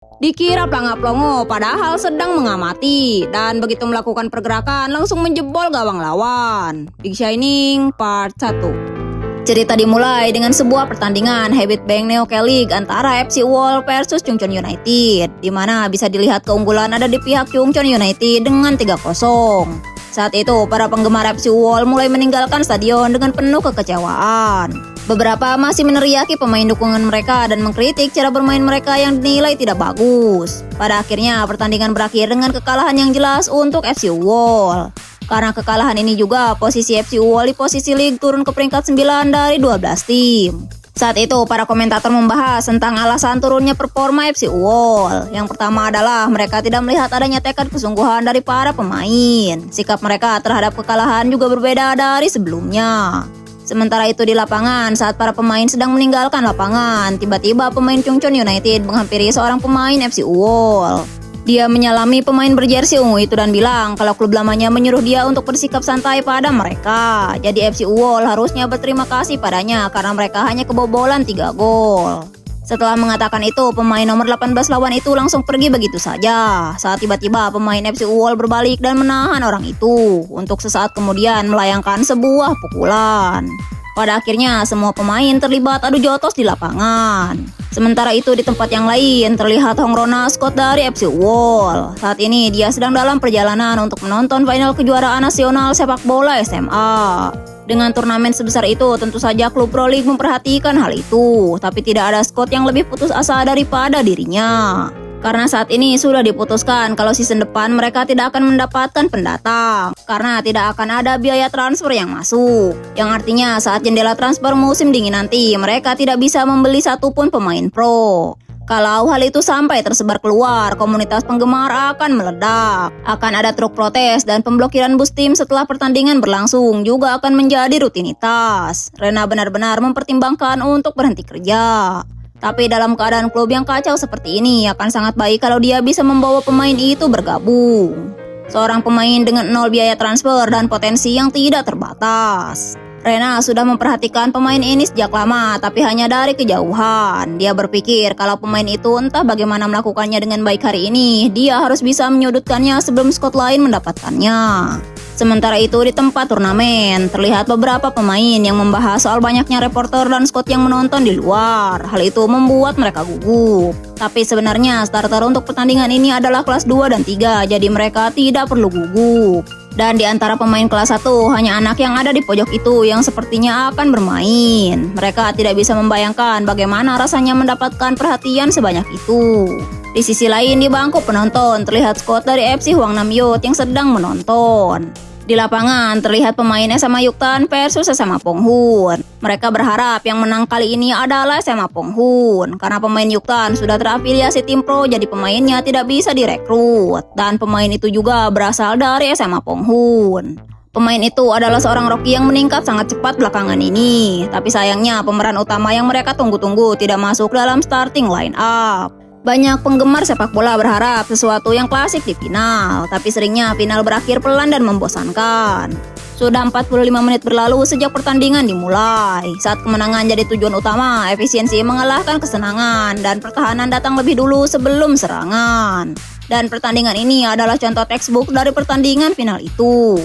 Dikira pelangap-pelongo padahal sedang mengamati dan begitu melakukan pergerakan langsung menjebol gawang lawan. Big Shining Part 1. Cerita dimulai dengan sebuah pertandingan Habit Bank Neo K-League antara FC Wall versus Chungcheon United, di mana bisa dilihat keunggulan ada di pihak Chungcheon United dengan 3-0. Saat itu, para penggemar FC Wall mulai meninggalkan stadion dengan penuh kekecewaan. Beberapa masih meneriaki pemain dukungan mereka dan mengkritik cara bermain mereka yang dinilai tidak bagus. Pada akhirnya, pertandingan berakhir dengan kekalahan yang jelas untuk FC Wall. Karena kekalahan ini juga, posisi FC Wall di posisi league turun ke peringkat 9 dari 12 tim. Saat itu, para komentator membahas tentang alasan turunnya performa FC Wall. Yang pertama adalah mereka tidak melihat adanya tekad kesungguhan dari para pemain. Sikap mereka terhadap kekalahan juga berbeda dari sebelumnya. Sementara itu di lapangan, saat para pemain sedang meninggalkan lapangan, tiba-tiba pemain Chungcheon United menghampiri seorang pemain FC Wall. Dia menyalami pemain berjersey ungu itu dan bilang kalau klub lamanya menyuruh dia untuk bersikap santai pada mereka. Jadi FC Wall harusnya berterima kasih padanya karena mereka hanya kebobolan 3 gol. Setelah mengatakan itu, pemain nomor 18 lawan itu langsung pergi begitu saja. Saat tiba-tiba pemain FC Wall berbalik dan menahan orang itu. Untuk sesaat kemudian melayangkan sebuah pukulan. Pada akhirnya semua pemain terlibat adu jotos di lapangan. Sementara itu di tempat yang lain terlihat Hong Rona, Scott dari FC Wall. Saat ini dia sedang dalam perjalanan untuk menonton final kejuaraan nasional sepak bola SMA. Dengan turnamen sebesar itu, tentu saja klub Pro League memperhatikan hal itu. Tapi tidak ada Scott yang lebih putus asa daripada dirinya. Karena saat ini sudah diputuskan kalau season depan mereka tidak akan mendapatkan pendatang. Karena tidak akan ada biaya transfer yang masuk. Yang artinya saat jendela transfer musim dingin nanti, mereka tidak bisa membeli satupun pemain pro. Kalau hal itu sampai tersebar keluar, komunitas penggemar akan meledak. Akan ada truk protes dan pemblokiran bus tim setelah pertandingan berlangsung juga akan menjadi rutinitas. Rena benar-benar mempertimbangkan untuk berhenti kerja. Tapi dalam keadaan klub yang kacau seperti ini, akan sangat baik kalau dia bisa membawa pemain itu bergabung. Seorang pemain dengan 0 biaya transfer dan potensi yang tidak terbatas. Rena sudah memperhatikan pemain ini sejak lama, tapi hanya dari kejauhan. Dia berpikir kalau pemain itu entah bagaimana melakukannya dengan baik hari ini, dia harus bisa menyudutkannya sebelum Scott lain mendapatkannya. Sementara itu di tempat turnamen, terlihat beberapa pemain yang membahas soal banyaknya reporter dan Scott yang menonton di luar. Hal itu membuat mereka gugup. Tapi sebenarnya starter untuk pertandingan ini adalah kelas 2 dan 3, jadi mereka tidak perlu gugup. Dan di antara pemain kelas 1, hanya anak yang ada di pojok itu yang sepertinya akan bermain. Mereka tidak bisa membayangkan bagaimana rasanya mendapatkan perhatian sebanyak itu. Di sisi lain di bangku penonton, terlihat Scott dari FC Hwangnan Youth yang sedang menonton. Di lapangan terlihat pemain SMA Yuktan versus SMA Ponghun. Mereka berharap yang menang kali ini adalah SMA Ponghun. Karena pemain Yuktan sudah terafiliasi tim pro, jadi pemainnya tidak bisa direkrut. Dan pemain itu juga berasal dari SMA Ponghun. Pemain itu adalah seorang rookie yang meningkat sangat cepat belakangan ini. Tapi sayangnya pemeran utama yang mereka tunggu-tunggu tidak masuk dalam starting line up. Banyak penggemar sepak bola berharap sesuatu yang klasik di final, tapi seringnya final berakhir pelan dan membosankan. Sudah 45 menit berlalu sejak pertandingan dimulai. Saat kemenangan jadi tujuan utama, efisiensi mengalahkan kesenangan dan pertahanan datang lebih dulu sebelum serangan. Dan pertandingan ini adalah contoh textbook dari pertandingan final itu.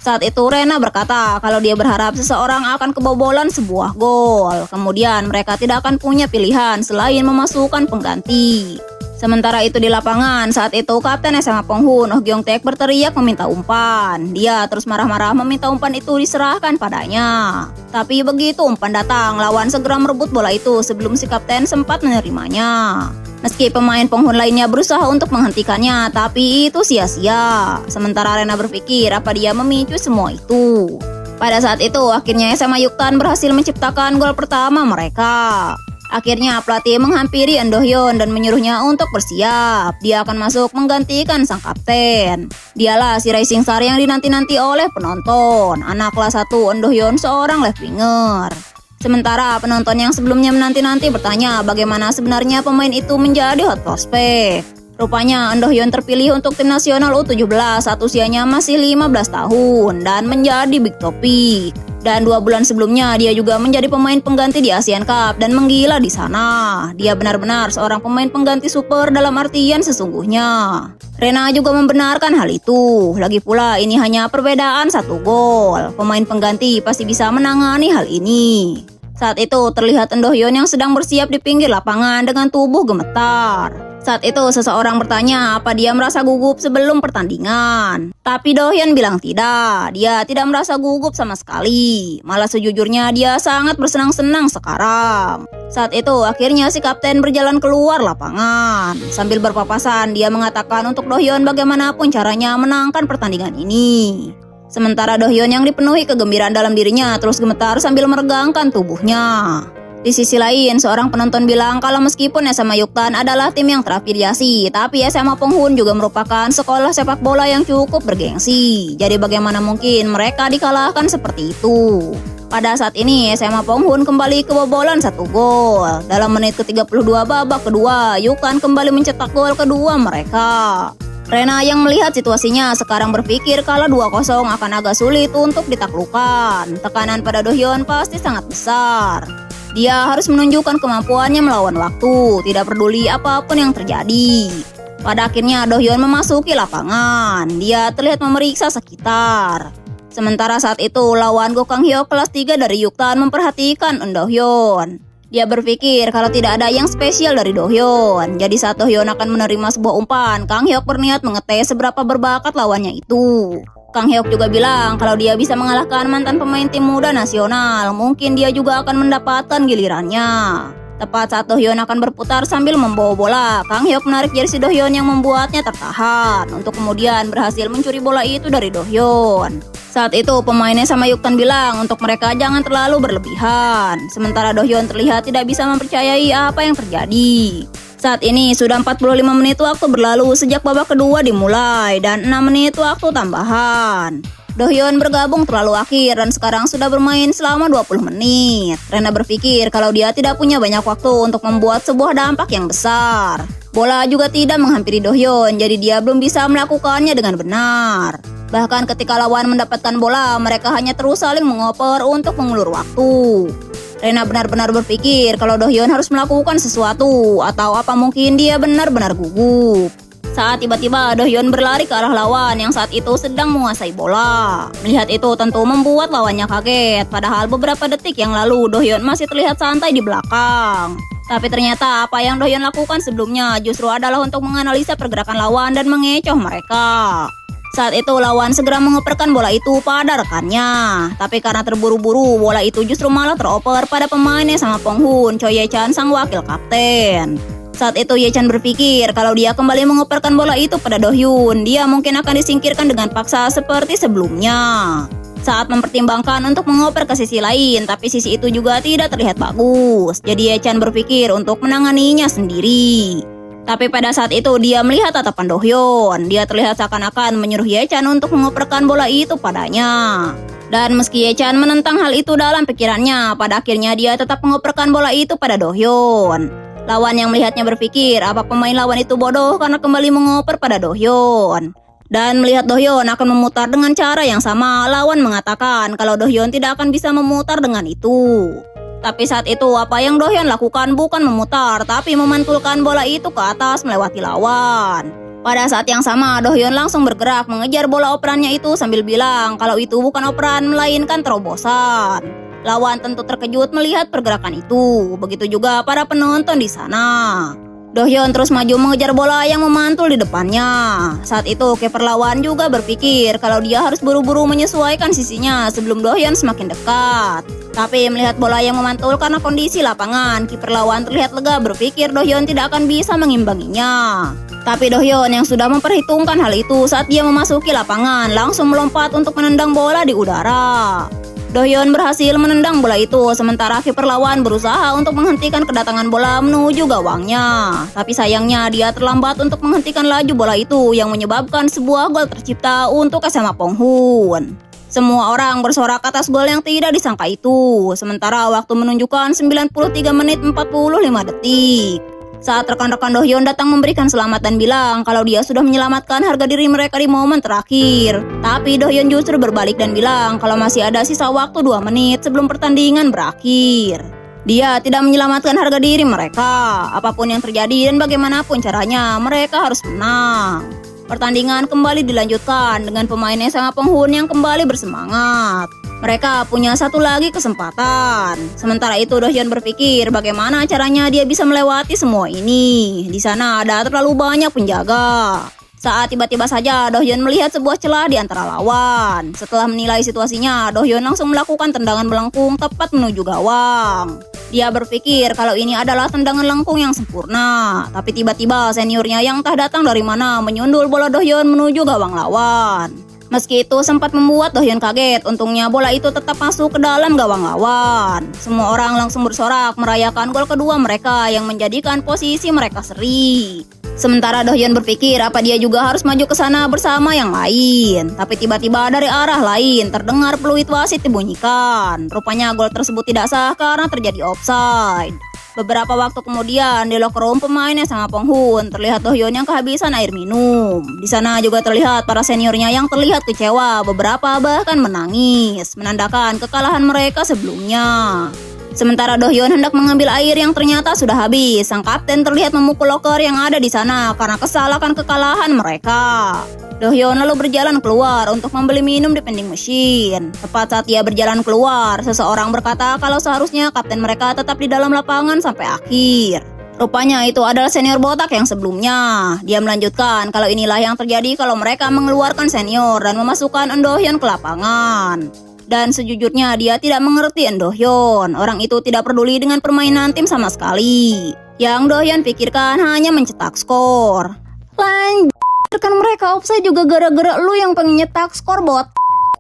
Saat itu Rena berkata kalau dia berharap seseorang akan kebobolan sebuah gol. Kemudian mereka tidak akan punya pilihan selain memasukkan pengganti. Sementara itu di lapangan, saat itu Kapten SMA Ponghun, Oh Gyong Taek berteriak meminta umpan. Dia terus marah-marah meminta umpan itu diserahkan padanya. Tapi begitu umpan datang, lawan segera merebut bola itu sebelum si Kapten sempat menerimanya. Meski pemain Ponghun lainnya berusaha untuk menghentikannya, tapi itu sia-sia. Sementara Rena berpikir apa dia memicu semua itu. Pada saat itu, akhirnya SMA Yuktan berhasil menciptakan gol pertama mereka. Akhirnya pelatih menghampiri Endo Hyun dan menyuruhnya untuk bersiap. Dia akan masuk menggantikan sang kapten. Dialah si Rising Star yang dinanti-nanti oleh penonton. Anak kelas 1 Endo Hyun seorang left winger. Sementara penonton yang sebelumnya menanti-nanti bertanya bagaimana sebenarnya pemain itu menjadi hot prospect. Rupanya Endo Hyun terpilih untuk tim nasional U17 saat usianya masih 15 tahun dan menjadi big topic. Dan 2 bulan sebelumnya dia juga menjadi pemain pengganti di Asian Cup dan menggila di sana. Dia benar-benar seorang pemain pengganti super dalam artian sesungguhnya. Rena juga membenarkan hal itu. Lagi pula ini hanya perbedaan 1 gol. Pemain pengganti pasti bisa menangani hal ini. Saat itu terlihat Do Hyun yang sedang bersiap di pinggir lapangan dengan tubuh gemetar. Saat itu seseorang bertanya apa dia merasa gugup sebelum pertandingan. Tapi Do Hyun bilang tidak, dia tidak merasa gugup sama sekali. Malah sejujurnya dia sangat bersenang-senang sekarang. Saat itu akhirnya si kapten berjalan keluar lapangan. Sambil berpapasan dia mengatakan untuk Do Hyun bagaimanapun caranya menangkan pertandingan ini. Sementara Do Hyun yang dipenuhi kegembiraan dalam dirinya terus gemetar sambil meregangkan tubuhnya. Di sisi lain, seorang penonton bilang kalau meskipun SMA Yuktan adalah tim yang terafiliasi, tapi SMA Ponghun juga merupakan sekolah sepak bola yang cukup bergengsi. Jadi bagaimana mungkin mereka dikalahkan seperti itu? Pada saat ini, SMA Ponghun kembali kebobolan 1 gol. Dalam menit ke-32 babak kedua, Yuktan kembali mencetak gol kedua mereka. Rena yang melihat situasinya sekarang berpikir kalau 2-0 akan agak sulit untuk ditaklukkan. Tekanan pada Do Hyun pasti sangat besar. Dia harus menunjukkan kemampuannya melawan waktu, tidak peduli apapun yang terjadi. Pada akhirnya Do Hyun memasuki lapangan. Dia terlihat memeriksa sekitar. Sementara saat itu lawan Go Kang Hyuk kelas 3 dari Yuktan memperhatikan Do Hyun. Dia berpikir kalau tidak ada yang spesial dari Do Hyun. Jadi saat Do Hyun akan menerima sebuah umpan, Kang Hyuk berniat mengetes seberapa berbakat lawannya itu. Kang Hyuk juga bilang kalau dia bisa mengalahkan mantan pemain tim muda nasional, mungkin dia juga akan mendapatkan gilirannya. Tepat saat Do Hyun akan berputar sambil membawa bola, Kang Hyuk menarik jersey Do Hyun yang membuatnya tertahan, untuk kemudian berhasil mencuri bola itu dari Do Hyun. Saat itu pemainnya sama Yuktan bilang untuk mereka jangan terlalu berlebihan. Sementara Do Hyun terlihat tidak bisa mempercayai apa yang terjadi. Saat ini sudah 45 menit waktu berlalu sejak babak kedua dimulai dan 6 menit waktu tambahan. Do Hyun bergabung terlalu akhir dan sekarang sudah bermain selama 20 menit. Rena berpikir kalau dia tidak punya banyak waktu untuk membuat sebuah dampak yang besar. Bola juga tidak menghampiri Do Hyun, jadi dia belum bisa melakukannya dengan benar. Bahkan ketika lawan mendapatkan bola, mereka hanya terus saling mengoper untuk mengulur waktu. Rena benar-benar berpikir kalau Do Hyun harus melakukan sesuatu atau apa mungkin dia benar-benar gugup. Saat tiba-tiba Do Hyun berlari ke arah lawan yang saat itu sedang menguasai bola. Melihat itu tentu membuat lawannya kaget, padahal beberapa detik yang lalu Do Hyun masih terlihat santai di belakang. Tapi ternyata apa yang Do Hyun lakukan sebelumnya justru adalah untuk menganalisa pergerakan lawan dan mengecoh mereka. Saat itu lawan segera mengoperkan bola itu pada rekannya. Tapi karena terburu-buru, bola itu justru malah teroper pada pemainnya sama Ponghun, Choi Ye-chan sang wakil kapten. Saat itu Ye-chan berpikir kalau dia kembali mengoperkan bola itu pada Do Hyun, dia mungkin akan disingkirkan dengan paksa seperti sebelumnya. Saat mempertimbangkan untuk mengoper ke sisi lain, tapi sisi itu juga tidak terlihat bagus. Jadi Ye-chan berpikir untuk menanganinya sendiri. Tapi pada saat itu dia melihat tatapan Do Hyun. Dia terlihat seakan-akan menyuruh Ye-chan untuk mengoperkan bola itu padanya. Dan meski Ye-chan menentang hal itu dalam pikirannya, pada akhirnya dia tetap mengoperkan bola itu pada Do Hyun. Lawan yang melihatnya berpikir apa pemain lawan itu bodoh karena kembali mengoper pada Do Hyun. Dan melihat Do Hyun akan memutar dengan cara yang sama, lawan mengatakan kalau Do Hyun tidak akan bisa memutar dengan itu. Tapi saat itu apa yang Do Hyun lakukan bukan memutar, tapi memantulkan bola itu ke atas melewati lawan. Pada saat yang sama, Do Hyun langsung bergerak mengejar bola operannya itu sambil bilang kalau itu bukan operan melainkan terobosan. Lawan tentu terkejut melihat pergerakan itu, begitu juga para penonton di sana. Do Hyun terus maju mengejar bola yang memantul di depannya. Saat itu kiper lawan juga berpikir kalau dia harus buru-buru menyesuaikan sisinya sebelum Do Hyun semakin dekat. Tapi melihat bola yang memantul karena kondisi lapangan, kiper lawan terlihat lega berpikir Do Hyun tidak akan bisa mengimbanginya. Tapi Do Hyun yang sudah memperhitungkan hal itu saat dia memasuki lapangan langsung melompat untuk menendang bola di udara. Do Hyun berhasil menendang bola itu, sementara kiper lawan berusaha untuk menghentikan kedatangan bola menuju gawangnya. Tapi sayangnya dia terlambat untuk menghentikan laju bola itu yang menyebabkan sebuah gol tercipta untuk SMA Ponghun. Semua orang bersorak atas gol yang tidak disangka itu, sementara waktu menunjukkan 93 menit 45 detik. Saat rekan-rekan Dohyeon datang memberikan selamat dan bilang kalau dia sudah menyelamatkan harga diri mereka di momen terakhir. Tapi Dohyeon justru berbalik dan bilang kalau masih ada sisa waktu 2 menit sebelum pertandingan berakhir. Dia tidak menyelamatkan harga diri mereka. Apapun yang terjadi dan bagaimanapun caranya, mereka harus menang. Pertandingan kembali dilanjutkan dengan pemain SMA Penghun yang kembali bersemangat. Mereka punya satu lagi kesempatan. Sementara itu Dohyeon berpikir bagaimana caranya dia bisa melewati semua ini. Di sana ada terlalu banyak penjaga. Saat tiba-tiba saja Dohyeon melihat sebuah celah di antara lawan. Setelah menilai situasinya, Dohyeon langsung melakukan tendangan melengkung tepat menuju gawang. Dia berpikir kalau ini adalah tendangan lengkung yang sempurna. Tapi tiba-tiba seniornya yang entah datang dari mana menyundul bola Dohyeon menuju gawang lawan. Meski itu sempat membuat Dohyeon kaget, untungnya bola itu tetap masuk ke dalam gawang lawan. Semua orang langsung bersorak merayakan gol kedua mereka yang menjadikan posisi mereka seri. Sementara Dohyeon berpikir apa dia juga harus maju ke sana bersama yang lain. Tapi tiba-tiba dari arah lain terdengar peluit wasit dibunyikan. Rupanya gol tersebut tidak sah karena terjadi offside. Beberapa waktu kemudian di locker room pemain SMA Penghun terlihat Dohyeon yang kehabisan air minum. Di sana juga terlihat para seniornya yang terlihat kecewa, beberapa bahkan menangis, menandakan kekalahan mereka sebelumnya. Sementara Dohyeon hendak mengambil air yang ternyata sudah habis. Sang kapten terlihat memukul loker yang ada di sana karena kesal akan kekalahan mereka. Dohyeon lalu berjalan keluar untuk membeli minum di vending machine. Tepat saat dia berjalan keluar, seseorang berkata kalau seharusnya kapten mereka tetap di dalam lapangan sampai akhir. Rupanya itu adalah senior botak yang sebelumnya. Dia melanjutkan kalau inilah yang terjadi kalau mereka mengeluarkan senior dan memasukkan Dohyeon ke lapangan. Dan sejujurnya dia tidak mengerti Dohyeon. Orang itu tidak peduli dengan permainan tim sama sekali. Yang Dohyeon pikirkan hanya mencetak skor. Kan mereka offside juga gara-gara lu yang pengen nyetak skor, bot.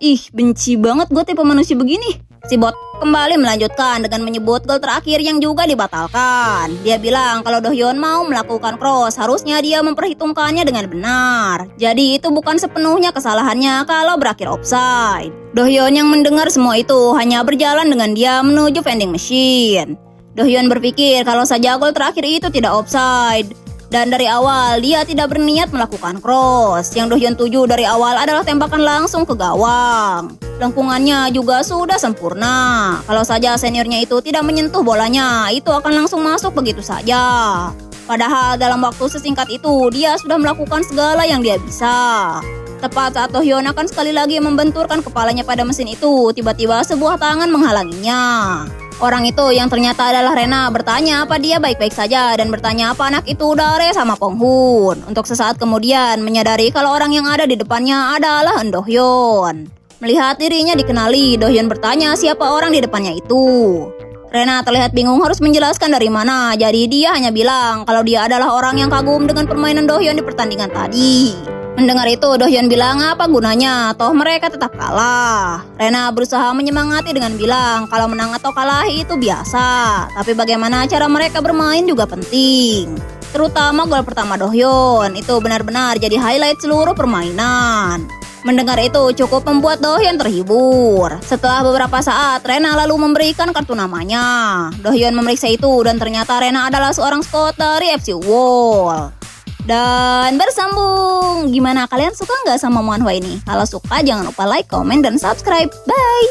Ih, benci banget gue tipe manusia begini. Si bot kembali melanjutkan dengan menyebut gol terakhir yang juga dibatalkan. Dia bilang kalau Dohyeon mau melakukan cross, harusnya dia memperhitungkannya dengan benar. Jadi itu bukan sepenuhnya kesalahannya kalau berakhir offside. Dohyeon yang mendengar semua itu hanya berjalan dengan dia menuju vending machine. Dohyeon berpikir kalau saja gol terakhir itu tidak offside. Dan dari awal dia tidak berniat melakukan cross. Yang Dohyeon tuju dari awal adalah tembakan langsung ke gawang. Lengkungannya juga sudah sempurna. Kalau saja seniornya itu tidak menyentuh bolanya, itu akan langsung masuk begitu saja. Padahal dalam waktu sesingkat itu dia sudah melakukan segala yang dia bisa. Tepat saat Dohyeon akan sekali lagi membenturkan kepalanya pada mesin itu, tiba-tiba sebuah tangan menghalanginya. Orang itu yang ternyata adalah Rena bertanya apa dia baik-baik saja dan bertanya apa anak itu dari sama Penghun. Untuk sesaat kemudian menyadari kalau orang yang ada di depannya adalah Dohyeon. Melihat dirinya dikenali, Dohyeon bertanya siapa orang di depannya itu. Rena terlihat bingung harus menjelaskan dari mana, jadi dia hanya bilang kalau dia adalah orang yang kagum dengan permainan Dohyeon di pertandingan tadi. Mendengar itu, Dohyeon bilang apa gunanya, toh mereka tetap kalah. Rena berusaha menyemangati dengan bilang kalau menang atau kalah itu biasa, tapi bagaimana cara mereka bermain juga penting. Terutama gol pertama Dohyeon, itu benar-benar jadi highlight seluruh permainan. Mendengar itu cukup membuat Dohyeon terhibur. Setelah beberapa saat, Rena lalu memberikan kartu namanya. Dohyeon memeriksa itu dan ternyata Rena adalah seorang scout dari FC Wall. Dan bersambung. Gimana, kalian suka nggak sama manhwa ini? Kalau suka jangan lupa like, komen, dan subscribe. Bye!